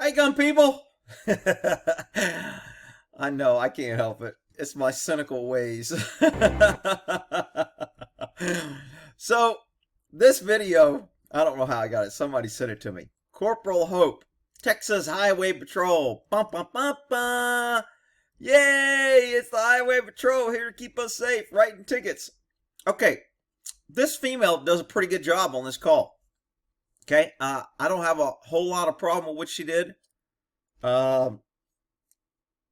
Hey, gun people! I know, I can't help it. It's my cynical ways. So, this video, I don't know how I got it. Somebody sent it to me. Corporal Hope, Texas Highway Patrol. Bum, bum, bum, bum. Yay! It's the Highway Patrol here to keep us safe, writing tickets. Okay, this female does a pretty good job on this call. Okay, I don't have a whole lot of problem with what she did.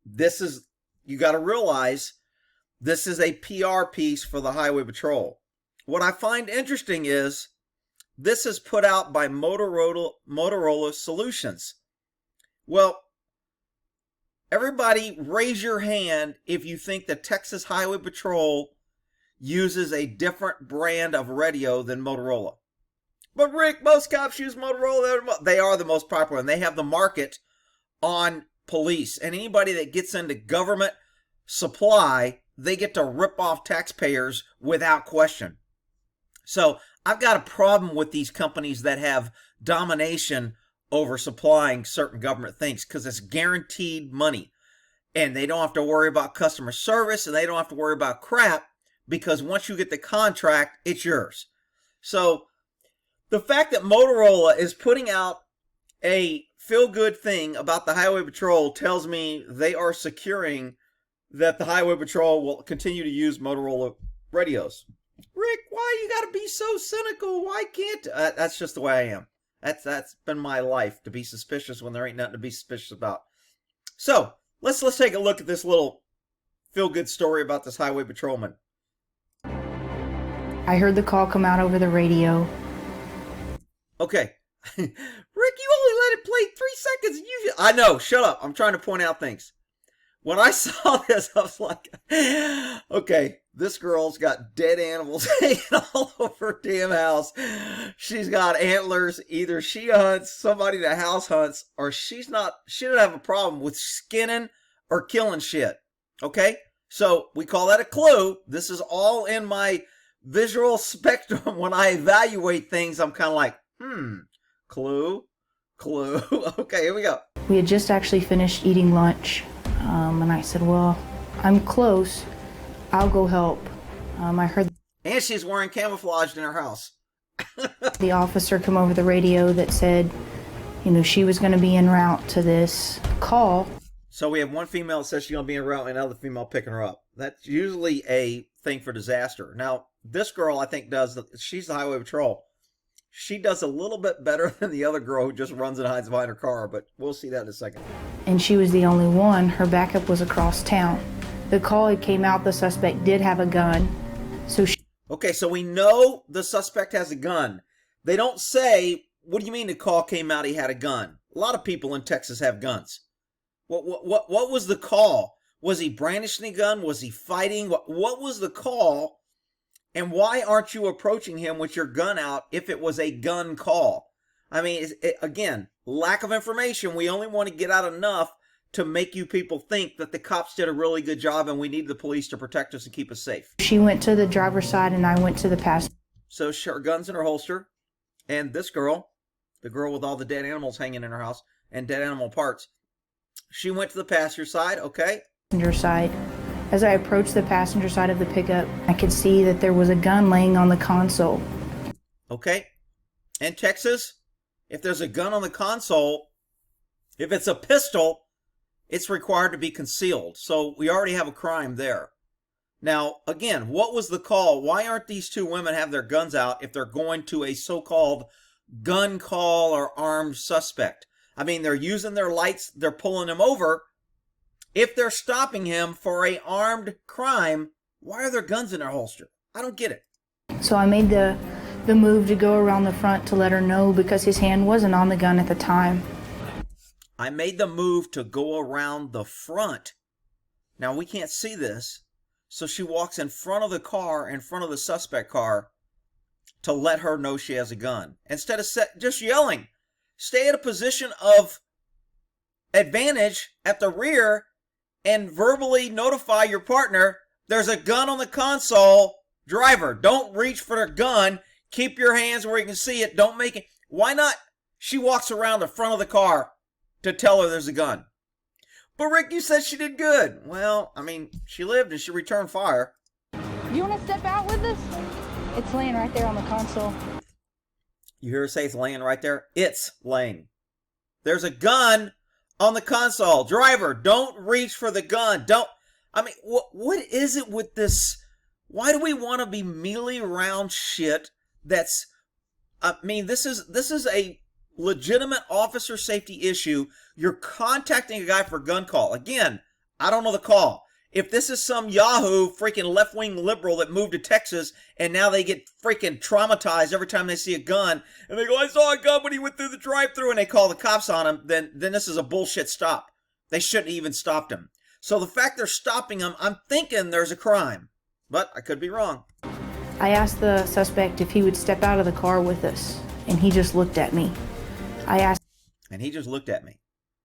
This is, you got to realize, this is a PR piece for the Highway Patrol. What I find interesting is this is put out by Motorola Solutions. Well, everybody raise your hand if you think the Texas Highway Patrol uses a different brand of radio than Motorola. But Rick, most cops use Motorola. They are the most popular, and they have the market on police. And anybody that gets into government supply, they get to rip off taxpayers without question. So I've got a problem with these companies that have domination over supplying certain government things because it's guaranteed money. And they don't have to worry about customer service, and they don't have to worry about crap because once you get the contract, it's yours. So the fact that Motorola is putting out a feel-good thing about the Highway Patrol tells me they are securing that the Highway Patrol will continue to use Motorola radios. Rick, why you gotta be so cynical? Why can't... that's just the way I am. That's been my life, to be suspicious when there ain't nothing to be suspicious about. So, let's take a look at this little feel-good story about this Highway Patrolman. I heard the call come out over the radio. Okay. Rick, you only let it play 3 seconds. I know, shut up. I'm trying to point out things. When I saw this, I was like, okay, this girl's got dead animals hanging all over her damn house. She's got antlers. Either she hunts, somebody that house hunts, or she doesn't have a problem with skinning or killing shit. Okay? So we call that a clue. This is all in my visual spectrum. When I evaluate things, I'm kind of like, clue. Okay, here we go. We had just actually finished eating lunch, and I said, well, I'm close. I'll go help. I heard... And she's wearing camouflage in her house. the officer come over the radio that said, you know, she was going to be en route to this call. So we have one female that says she's going to be en route and another female picking her up. That's usually a thing for disaster. Now, this girl, I think, she's the Highway Patrol. She does a little bit better than the other girl who just runs and hides behind her car, but we'll see that in a second. And she was the only one. Her backup was across town. The call had came out, the suspect did have a gun. So okay, so we know the suspect has a gun. They don't say, what do you mean the call came out he had a gun? A lot of people in Texas have guns. What was the call? Was he brandishing a gun? Was he fighting? What was the call? And why aren't you approaching him with your gun out if it was a gun call? I mean, again, lack of information. We only want to get out enough to make you people think that the cops did a really good job and we need the police to protect us and keep us safe. She went to the driver's side and I went to the passenger. So her gun's in her holster. And this girl, the girl with all the dead animals hanging in her house and dead animal parts, she went to the passenger side, okay? Passenger side. As I approached the passenger side of the pickup, I could see that there was a gun laying on the console. Okay. In Texas, if there's a gun on the console, if it's a pistol, it's required to be concealed. So we already have a crime there. Now, again, what was the call? Why aren't these two women have their guns out if they're going to a so-called gun call or armed suspect? I mean, they're using their lights, they're pulling him over. If they're stopping him for an armed crime, why are there guns in their holster? I don't get it. So I made the move to go around the front to let her know because his hand wasn't on the gun at the time. I made the move to go around the front. Now, we can't see this. So she walks in front of the car, in front of the suspect car, to let her know she has a gun. Instead of just yelling, stay at a position of advantage at the rear and verbally notify your partner, there's a gun on the console. Driver, don't reach for the gun. Keep your hands where you can see it. Don't make it. Why not? She walks around the front of the car to tell her there's a gun. But Rick, you said she did good. Well, I mean, she lived and she returned fire. You want to step out with us? It's laying right there on the console. You hear her say it's laying right there? It's laying. There's a gun on the console. Driver, don't reach for the gun. Don't. I mean, what is it with this? Why do we want to be mealy around shit that's... I mean, this is a legitimate officer safety issue. You're contacting a guy for a gun call. Again, I don't know the call. If this is some Yahoo freaking left-wing liberal that moved to Texas and now they get freaking traumatized every time they see a gun and they go, I saw a gun when he went through the drive-thru, and they call the cops on him, then this is a bullshit stop. They shouldn't have even stopped him. So the fact they're stopping him, I'm thinking there's a crime. But I could be wrong. I asked the suspect if he would step out of the car with us, and he just looked at me. And he just looked at me.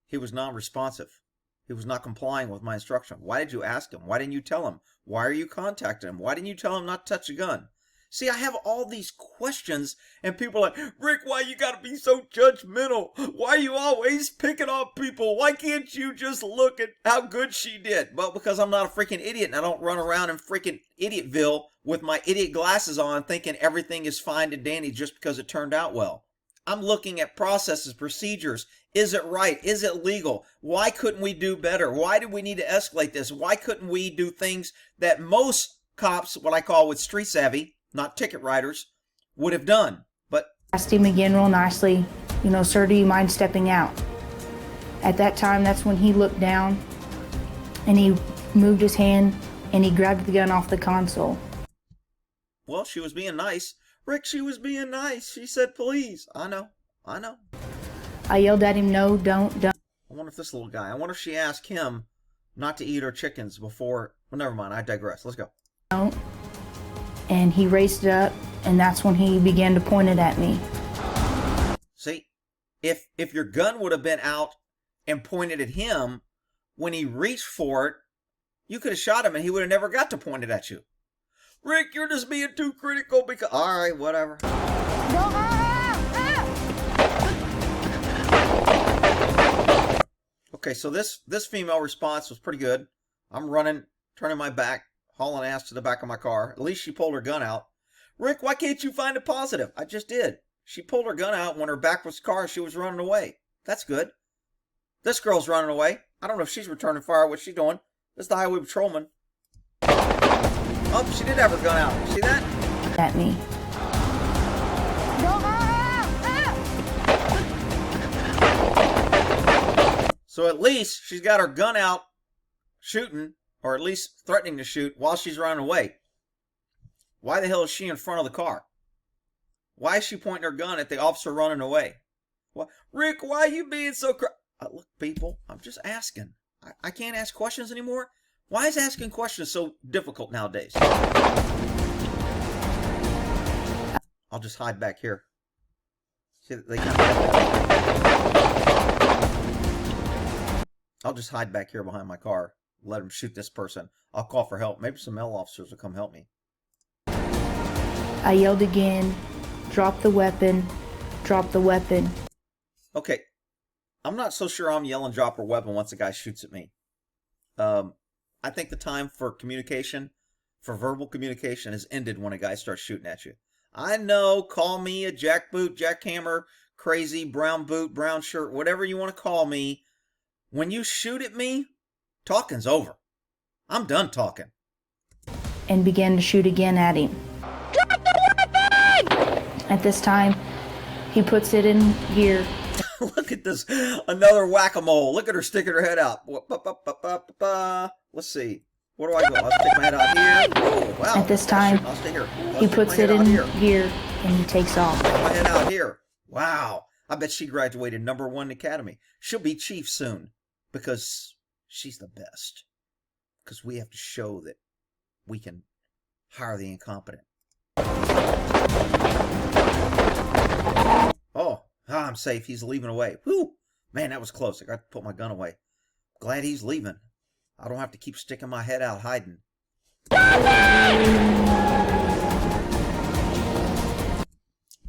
He was non-responsive. He was not complying with my instruction. Why did you ask him? Why didn't you tell him? Why are you contacting him? Why didn't you tell him not to touch a gun? See, I have all these questions, and people are like, Rick, why you gotta be so judgmental? Why are you always picking on people? Why can't you just look at how good she did? Well, because I'm not a freaking idiot, and I don't run around in freaking Idiotville with my idiot glasses on thinking everything is fine and dandy just because it turned out well. I'm looking at processes, procedures. Is it right? Is it legal? Why couldn't we do better? Why did we need to escalate this? Why couldn't we do things that most cops, what I call with street savvy, not ticket writers, would have done? But asked him again real nicely, sir, do you mind stepping out? At that time, that's when he looked down and he moved his hand and he grabbed the gun off the console. Well, she was being nice. Rick, she was being nice. She said, please. I know. I yelled at him, no, don't. I wonder if this little guy, I wonder if she asked him not to eat her chickens before. Well, never mind. I digress. Let's go. Don't. And he raised it up, and that's when he began to point it at me. See, if your gun would have been out and pointed at him, when he reached for it, you could have shot him and he would have never got to point it at you. Rick, you're just being too critical because... All right, whatever. Okay, so this female response was pretty good. I'm running, turning my back, hauling ass to the back of my car. At least she pulled her gun out. Rick, why can't you find a positive? I just did. She pulled her gun out when her back was to the car and she was running away. That's good. This girl's running away. I don't know if she's returning fire. What's she doing? This is the highway patrolman. Oh, she did have her gun out. See that? At me. So at least she's got her gun out shooting, or at least threatening to shoot, while she's running away. Why the hell is she in front of the car? Why is she pointing her gun at the officer running away? Well, Rick, why are you being so look, people, I'm just asking. I can't ask questions anymore. Why is asking questions so difficult nowadays? I'll just hide back here. See, I'll just hide back here behind my car. Let them shoot this person. I'll call for help. Maybe some male officers will come help me. I yelled again, drop the weapon, drop the weapon. Okay. I'm not so sure I'm yelling drop her weapon once a guy shoots at me. I think the time for communication, for verbal communication, has ended when a guy starts shooting at you. I know, call me a jackboot, jackhammer, crazy, brown boot, brown shirt, whatever you want to call me. When you shoot at me, talking's over. I'm done talking. And began to shoot again at him. Drop the weapon! At this time, he puts it in gear. Look at this. Another whack-a-mole. Look at her sticking her head out. Let's see. Where do I go? I'll stick my head out here. Oh, wow. At this time, I'll stay here. he puts it in gear and he takes off. Stick my head out here. Wow. I bet she graduated #1 academy. She'll be chief soon because she's the best. Because we have to show that we can hire the incompetent. Oh, I'm safe. He's leaving away. Whew. Man, that was close. I got to put my gun away. Glad he's leaving. I don't have to keep sticking my head out hiding.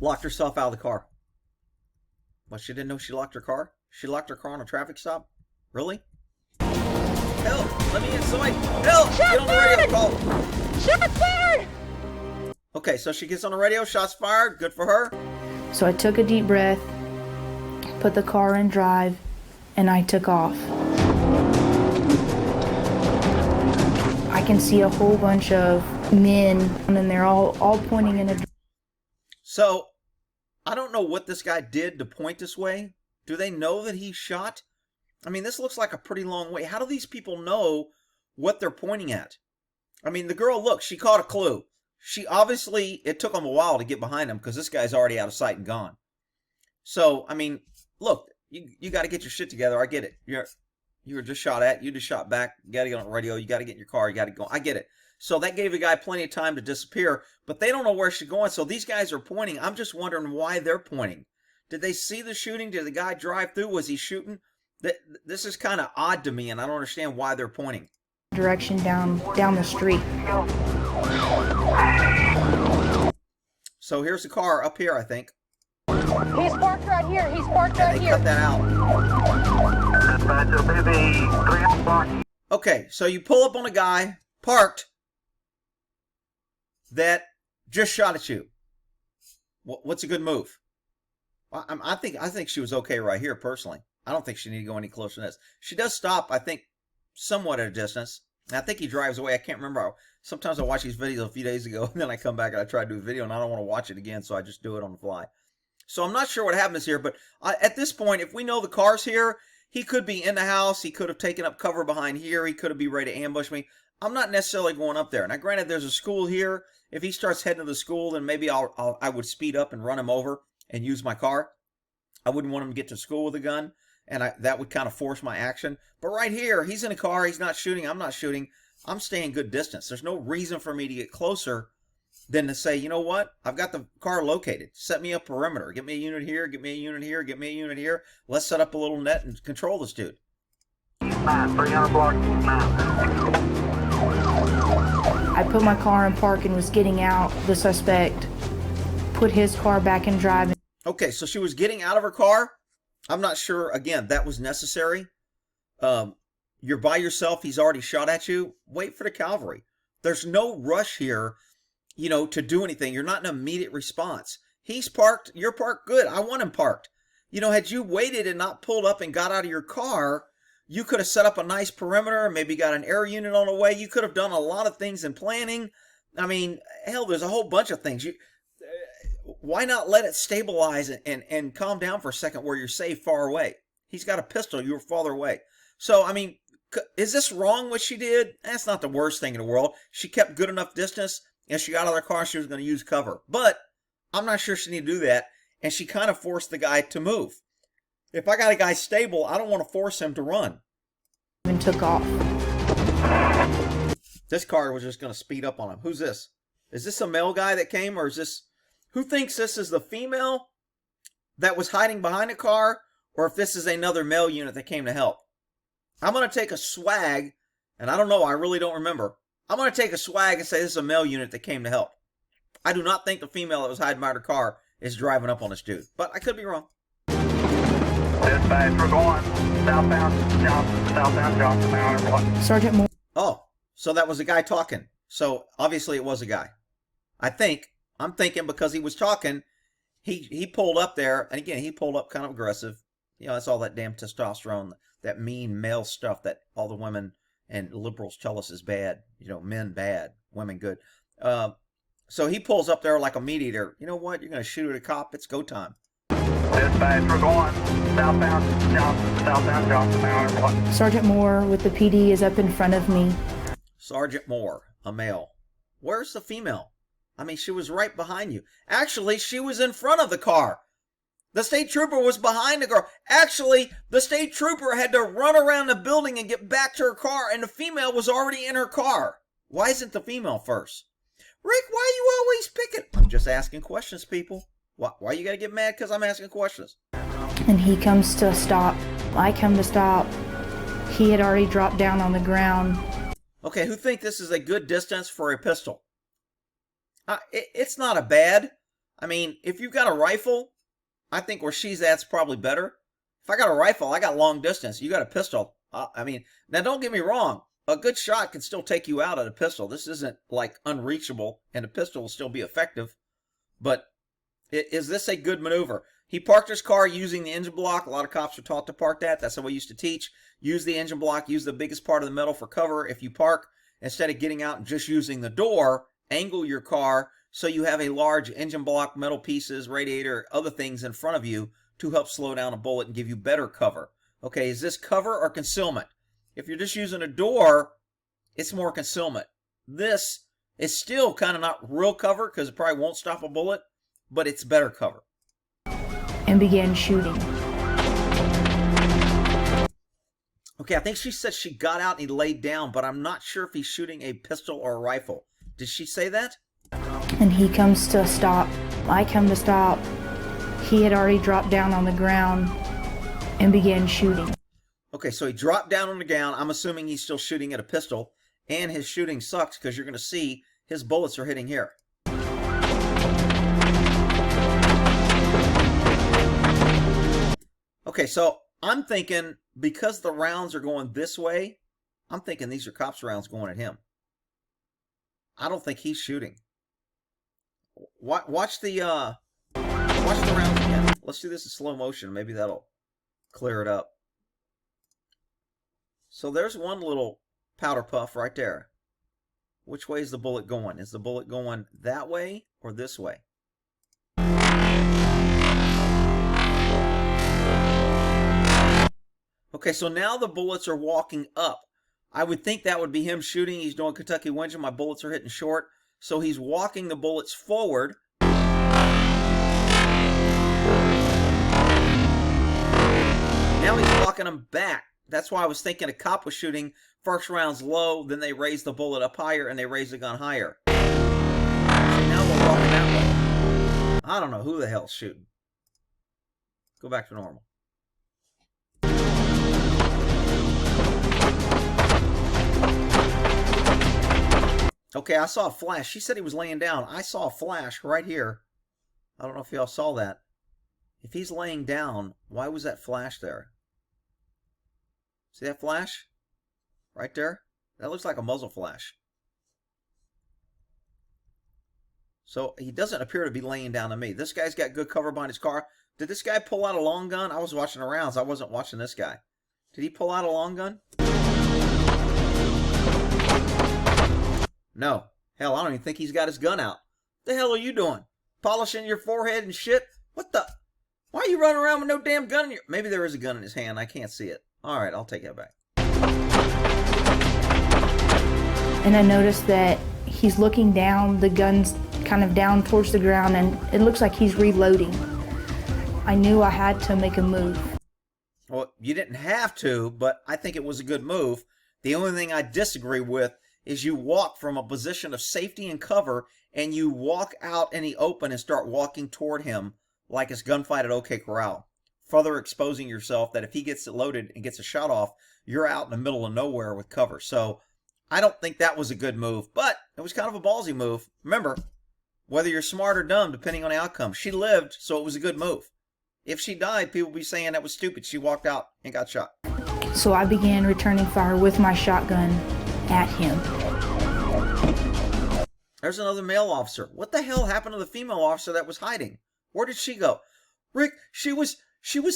Locked herself out of the car. Well, she didn't know she locked her car? She locked her car on a traffic stop? Really? Help! Let me in, somebody! Help! Get on the radio call! Shots fired! Okay, so she gets on the radio, shots fired, good for her. So I took a deep breath, put the car in drive, and I took off. I can see a whole bunch of men, and they're all pointing in a... So, I don't know what this guy did to point this way. Do they know that he shot? I mean, this looks like a pretty long way. How do these people know what they're pointing at? I mean, the girl, look, she caught a clue. She obviously, it took them a while to get behind him because this guy's already out of sight and gone. So, I mean, look, you got to get your shit together. I get it. You were just shot at. You just shot back. You got to get on the radio. You got to get in your car. You got to go. I get it. So that gave the guy plenty of time to disappear, but they don't know where she's going. So these guys are pointing. I'm just wondering why they're pointing. Did they see the shooting? Did the guy drive through? Was he shooting? This is kind of odd to me, and I don't understand why they're pointing. Direction down the street. So here's the car up here, I think. He's parked right here. He's parked And right they here. cut that out. Okay, so you pull up on a guy parked that just shot at you. What's a good move? I think she was okay right here, personally. I don't think she needed to go any closer than this. She does stop, I think, somewhat at a distance. And I think he drives away. I can't remember. Sometimes I watch these videos a few days ago, and then I come back and I try to do a video, and I don't want to watch it again, so I just do it on the fly. So I'm not sure what happens here, but at this point, if we know the car's here, he could be in the house. He could have taken up cover behind here. He could have been ready to ambush me. I'm not necessarily going up there. Now, granted, there's a school here. If he starts heading to the school, then maybe I would speed up and run him over and use my car. I wouldn't want him to get to school with a gun, and that would kind of force my action. But right here, he's in a car. He's not shooting. I'm not shooting. I'm staying good distance. There's no reason for me to get closer than to say, you know what? I've got the car located. Set me a perimeter. Get me a unit here. Get me a unit here. Get me a unit here. Let's set up a little net and control this dude. 300 block, I put my car in park and was getting out. The suspect put his car back in drive. Okay, so she was getting out of her car. I'm not sure, again, that was necessary. You're by yourself. He's already shot at you. Wait for the cavalry. There's no rush here, to do anything. You're not in immediate response. He's parked. You're parked. Good. I want him parked. Had you waited and not pulled up and got out of your car, you could have set up a nice perimeter, maybe got an air unit on the way. You could have done a lot of things in planning. I mean, hell, there's a whole bunch of things. Why not let it stabilize and calm down for a second where you're safe far away? He's got a pistol. You were farther away. So, I mean, is this wrong what she did? That's not the worst thing in the world. She kept good enough distance, and she got out of her car. She was going to use cover. But I'm not sure she needed to do that, and she kind of forced the guy to move. If I got a guy stable, I don't want to force him to run. And took off. This car was just going to speed up on him. Who's this? Is this a male guy that came, or is this... Who thinks this is the female that was hiding behind the car, or if this is another male unit that came to help? I'm going to take a swag, and I don't know, I really don't remember. I'm going to take a swag and say this is a male unit that came to help. I do not think the female that was hiding behind her car is driving up on this dude, but I could be wrong. Dispatch, we're going southbound Johnson. Sergeant Moore. Oh, so that was a guy talking. So obviously it was a guy. I'm thinking because he was talking, he pulled up there, and again, he pulled up kind of aggressive. That's all that damn testosterone, that mean male stuff that all the women and liberals tell us is bad. Men bad, women good. So he pulls up there like a meat eater. You know what? You're going to shoot at a cop. It's go time. Dispatch, we're going southbound Johnson. Sergeant Moore with the PD is up in front of me. Sergeant Moore, a male. Where's the female? I mean, she was right behind you. Actually, she was in front of the car. The state trooper was behind the car. Actually, the state trooper had to run around the building and get back to her car, and the female was already in her car. Why isn't the female first? Rick, why are you always picking? I'm just asking questions, people. Why you got to get mad because I'm asking questions? And he comes to a stop. I come to stop. He had already dropped down on the ground. Okay, who think this is a good distance for a pistol? It's not a bad. I mean, if you've got a rifle, I think where she's at's probably better. If I got a rifle, I got long distance. You got a pistol. I mean, now don't get me wrong. A good shot can still take you out at a pistol. This isn't like unreachable, and a pistol will still be effective. But is this a good maneuver? He parked his car using the engine block. A lot of cops are taught to park that. That's how we used to teach. Use the engine block. Use the biggest part of the metal for cover. If you park, instead of getting out and just using the door, angle your car so you have a large engine block, metal pieces, radiator, other things in front of you to help slow down a bullet and give you better cover. Okay, is this cover or concealment? If you're just using a door, it's more concealment. This is still kind of not real cover because it probably won't stop a bullet, but it's better cover. And began shooting. Okay, I think she said she got out and he laid down, but I'm not sure if he's shooting a pistol or a rifle. Did she say that? And he comes to a stop. I come to stop. He had already dropped down on the ground and began shooting. Okay, so he dropped down on the ground. I'm assuming he's still shooting at a pistol, and his shooting sucks because you're going to see his bullets are hitting here. Okay, so I'm thinking because the rounds are going this way, I'm thinking these are cops rounds going at him. I don't think he's shooting. Watch the rounds again. Let's do this in slow motion. Maybe that'll clear it up. So there's one little powder puff right there. Which way is the bullet going? Is the bullet going that way or this way? Okay, so now the bullets are walking up. I would think that would be him shooting. He's doing Kentucky Winger. My bullets are hitting short. So he's walking the bullets forward. Now he's walking them back. That's why I was thinking a cop was shooting first rounds low, then they raise the bullet up higher, and they raise the gun higher. So now we're walking that way. I don't know who the hell's shooting. Go back to normal. Okay, I saw a flash. She said he was laying down. I saw a flash right here. I don't know if y'all saw that. If he's laying down, why was that flash there? See that flash? Right there? That looks like a muzzle flash. So he doesn't appear to be laying down to me. This guy's got good cover behind his car. Did this guy pull out a long gun? I was watching the rounds. I wasn't watching this guy. Did he pull out a long gun? No. Hell, I don't even think he's got his gun out. The hell are you doing? Polishing your forehead and shit? What the? Why are you running around with no damn gun in your... Maybe there is a gun in his hand. I can't see it. All right, I'll take that back. And I noticed that he's looking down, the gun's kind of down towards the ground, and it looks like he's reloading. I knew I had to make a move. Well, you didn't have to, but I think it was a good move. The only thing I disagree with is you walk from a position of safety and cover, and you walk out in the open and start walking toward him like it's gunfight at OK Corral, further exposing yourself that if he gets it loaded and gets a shot off, you're out in the middle of nowhere with cover. So I don't think that was a good move, but it was kind of a ballsy move. Remember, whether you're smart or dumb, depending on the outcome. She lived, so it was a good move. If she died, people would be saying that was stupid. She walked out and got shot. So I began returning fire with my shotgun at him. There's another male officer. What the hell happened to the female officer that was hiding? Where did she go? Rick, she was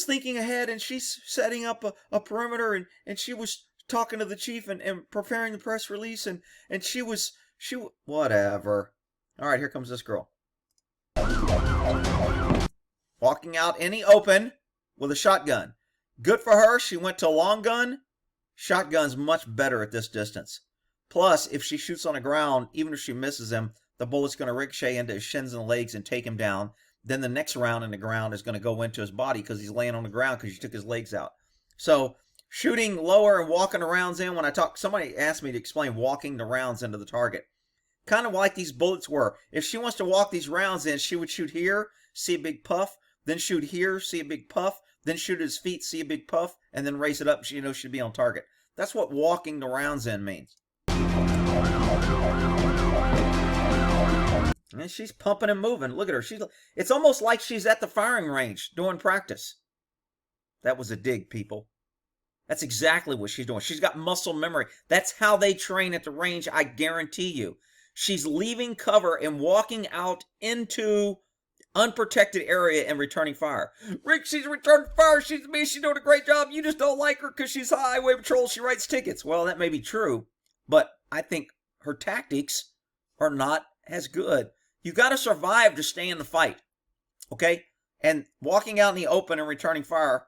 thinking ahead, and she's setting up a perimeter, and she was talking to the chief and preparing the press release, and she whatever. All right, here comes this girl. Walking out in the open with a shotgun. Good for her. She went to a long gun. Shotgun's much better at this distance. Plus, if she shoots on the ground, even if she misses him, the bullet's going to ricochet into his shins and legs and take him down. Then the next round in the ground is going to go into his body because he's laying on the ground because you took his legs out. So shooting lower and walking the rounds in, when I talk, somebody asked me to explain walking the rounds into the target. Kind of like these bullets were. If she wants to walk these rounds in, she would shoot here, see a big puff, then shoot here, see a big puff, then shoot at his feet, see a big puff, and then raise it up, you know, she'd be on target. That's what walking the rounds in means. And she's pumping and moving. Look at her. It's almost like she's at the firing range doing practice. That was a dig, people. That's exactly what she's doing. She's got muscle memory. That's how they train at the range, I guarantee you. She's leaving cover and walking out into unprotected area and returning fire. Rick, she's returning fire. She's doing a great job. You just don't like her because she's highway patrol. She writes tickets. Well, that may be true, but I think her tactics are not as good. You got to survive to stay in the fight, okay? And walking out in the open and returning fire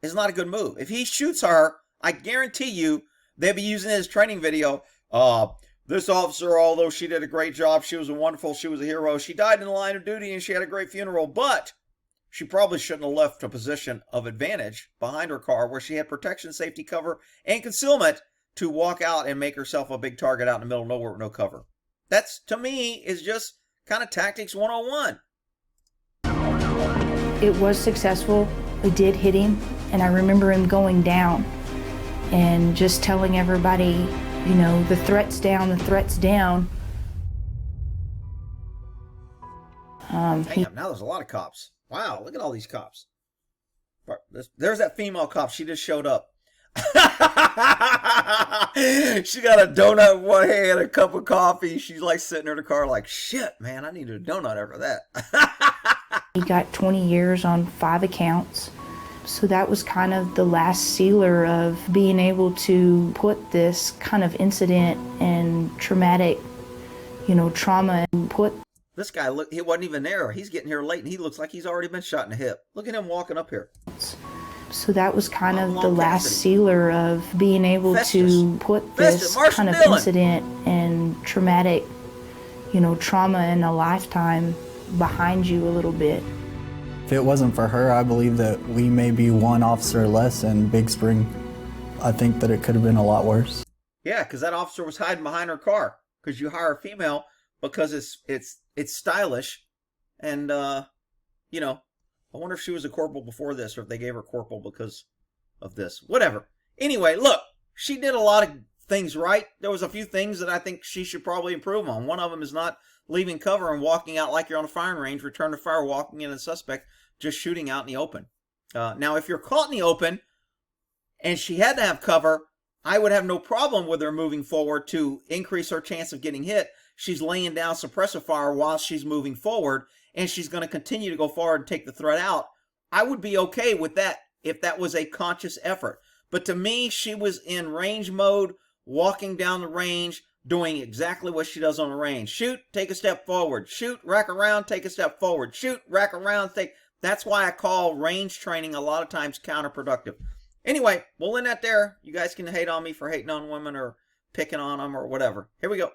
is not a good move. If he shoots her, I guarantee you they'll be using his training video. This officer, although she did a great job, she was a hero. She died in the line of duty and she had a great funeral, but she probably shouldn't have left a position of advantage behind her car where she had protection, safety, cover, and concealment to walk out and make herself a big target out in the middle of nowhere with no cover. That's, to me, is just kind of tactics 101. It was successful. We did hit him, and I remember him going down and just telling everybody, you know, the threat's down, the threat's down. Damn, now there's a lot of cops. Wow, look at all these cops. There's that female cop. She just showed up. She got a donut in one hand, a cup of coffee. She's like sitting in her car like, shit, man, I needed a donut after that. He got 20 years on 5 accounts. So that was kind of the last sealer of being able to put this kind of incident and traumatic, you know, trauma and put... This guy, look, he wasn't even there. He's getting here late and he looks like he's already been shot in the hip. Look at him walking up here. So that was kind of the last sealer of being able to put this kind of incident and traumatic, you know, trauma in a lifetime behind you a little bit. If it wasn't for her, I believe that we may be one officer less in Big Spring. I think that it could have been a lot worse. Yeah, because that officer was hiding behind her car. Because you hire a female because it's stylish, and you know, I wonder if she was a corporal before this, or if they gave her corporal because of this. Whatever. Anyway, look, she did a lot of things right. There was a few things that I think she should probably improve on. One of them is not leaving cover and walking out like you're on a firing range, return to fire, walking in a suspect, just shooting out in the open. Now, if you're caught in the open and she had to have cover, I would have no problem with her moving forward to increase her chance of getting hit. She's laying down suppressive fire while she's moving forward, and she's going to continue to go forward and take the threat out. I would be okay with that if that was a conscious effort. But to me, she was in range mode, walking down the range, doing exactly what she does on the range. Shoot, take a step forward. Shoot, rack around, take a step forward. Shoot, rack around, take... That's why I call range training a lot of times counterproductive. Anyway, we'll end that there. You guys can hate on me for hating on women or picking on them or whatever. Here we go.